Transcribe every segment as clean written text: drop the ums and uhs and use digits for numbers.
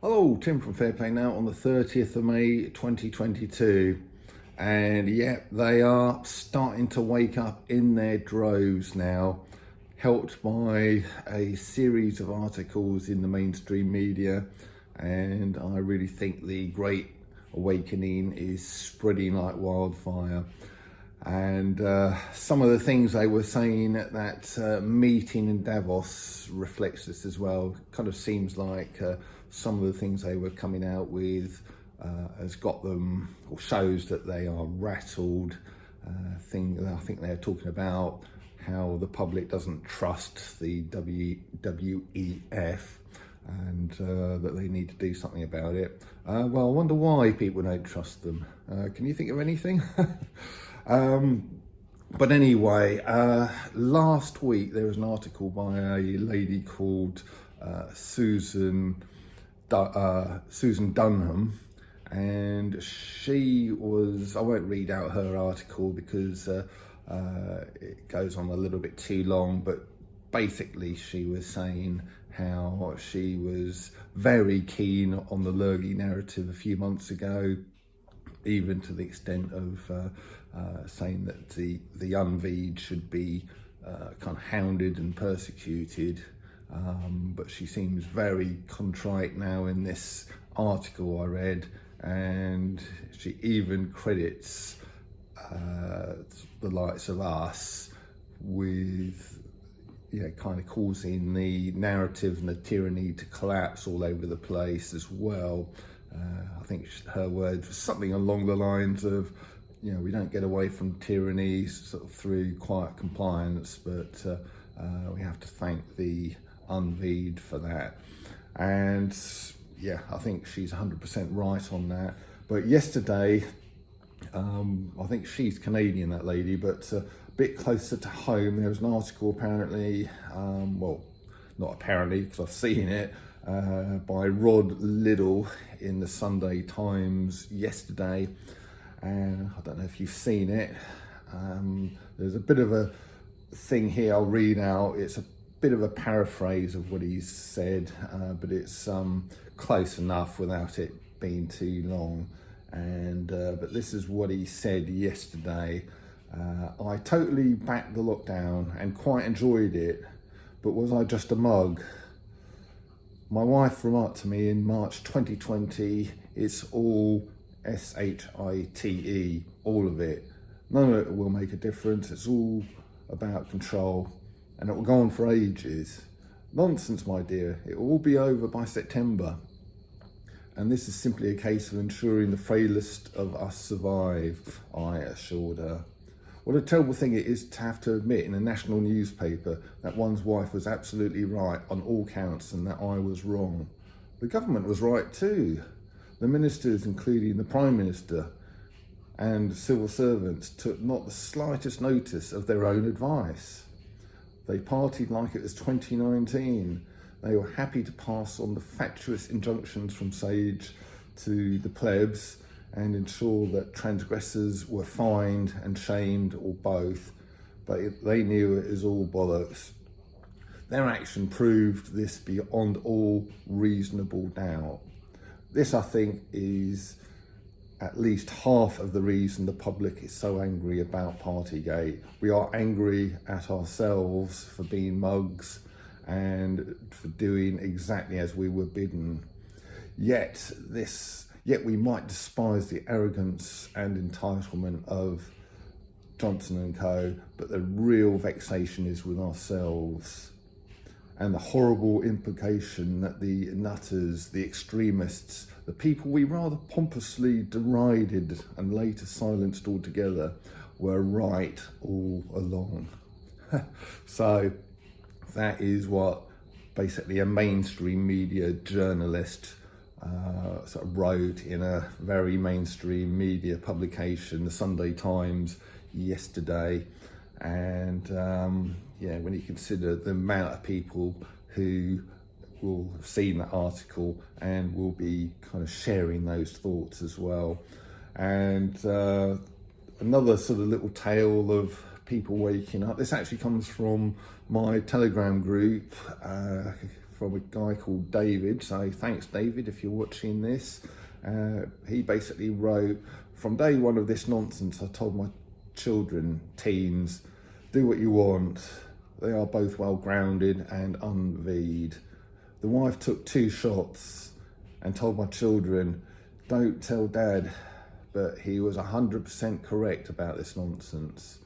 Hello, Tim from Fair Play Now on the 30th of May 2022. And yeah, they are starting to wake up in their droves now, helped by a series of articles in the mainstream media. And I really think the Great Awakening is spreading like wildfire. And some of the things they were saying at that meeting in Davos reflects this as well. Kind of seems like some of the things they were coming out with has got them, or shows that they are rattled. I think they're talking about how the public doesn't trust the WEF and that they need to do something about it. Well, I wonder why people don't trust them. Can you think of anything? But anyway, last week there was an article by a lady called Susan Dunham, and she was, I won't read out her article because it goes on a little bit too long, but basically she was saying how she was very keen on the Lurgy narrative a few months ago, even to the extent of saying that the unveed should be kind of hounded and persecuted. But she seems very contrite now in this article I read, and she even credits the likes of us with kind of causing the narrative and the tyranny to collapse all over the place as well. I think her words were something along the lines of, we don't get away from tyranny sort of through quiet compliance, but we have to thank the unveed for that. And yeah, I think she's 100% right on that. But yesterday, I think she's Canadian, that lady, but a bit closer to home, there was an article apparently, well, not apparently because I've seen it, by Rod Liddell in the Sunday Times yesterday, and I don't know if you've seen it. There's a bit of a thing here I'll read out. It's a bit of a paraphrase of what he's said, but it's close enough without it being too long. And but this is what he said yesterday. I totally backed the lockdown and quite enjoyed it, but was I just a mug? My wife remarked to me in March 2020, it's all SHITE, all of it. None of it will make a difference. It's all about control, and it will go on for ages. Nonsense, my dear. It will all be over by September. And this is simply a case of ensuring the frailest of us survive, I assured her. What a terrible thing it is to have to admit in a national newspaper that one's wife was absolutely right on all counts and that I was wrong. The government was right too. The ministers, including the Prime Minister and civil servants, took not the slightest notice of their own advice. They partied like it was 2019. They were happy to pass on the fatuous injunctions from Sage to the plebs and ensure that transgressors were fined and shamed, or both, but they knew it is all bollocks. Their action proved this beyond all reasonable doubt. This, I think, is at least half of the reason the public is so angry about Partygate. We are angry at ourselves for being mugs and for doing exactly as we were bidden. Yet we might despise the arrogance and entitlement of Johnson and Co, but the real vexation is with ourselves, and the horrible implication that the nutters, the extremists, the people we rather pompously derided and later silenced altogether, were right all along. So that is what basically a mainstream media journalist sort of wrote in a very mainstream media publication, the Sunday Times, yesterday. And when you consider the amount of people who will have seen that article and will be kind of sharing those thoughts as well. And another sort of little tale of people waking up. This actually comes from my Telegram group, from a guy called David. So thanks, David, if you're watching this. He basically wrote, from day one of this nonsense, I told my children, teens, do what you want. They are both well grounded and unveed. The wife took 2 shots and told my children, don't tell dad, but he was 100% correct about this nonsense.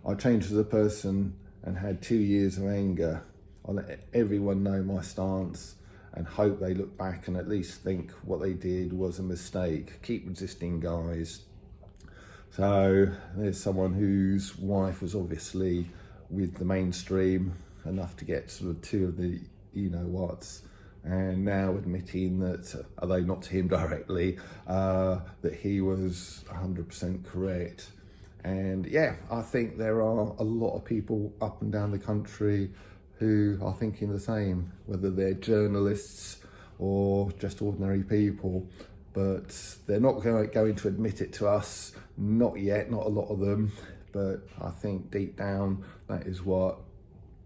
I changed as a person and had 2 years of anger. I let everyone know my stance and hope they look back and at least think what they did was a mistake. Keep resisting, guys. So there's someone whose wife was obviously with the mainstream enough to get sort of 2 of the you-know-whats, and now admitting that, although not to him directly, that he was 100% correct. And yeah, I think there are a lot of people up and down the country who are thinking the same, whether they're journalists or just ordinary people, but they're not going to admit it to us, not yet, not a lot of them, but I think deep down that is what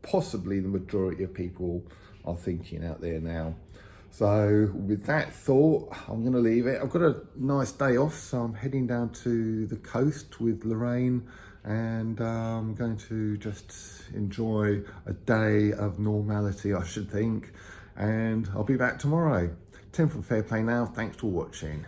possibly the majority of people are thinking out there now. So with that thought, I'm going to leave it. I've got a nice day off, so I'm heading down to the coast with Lorraine, and I'm going to just enjoy a day of normality, I should think, and I'll be back tomorrow. Tim from Fair Play Now, thanks for watching.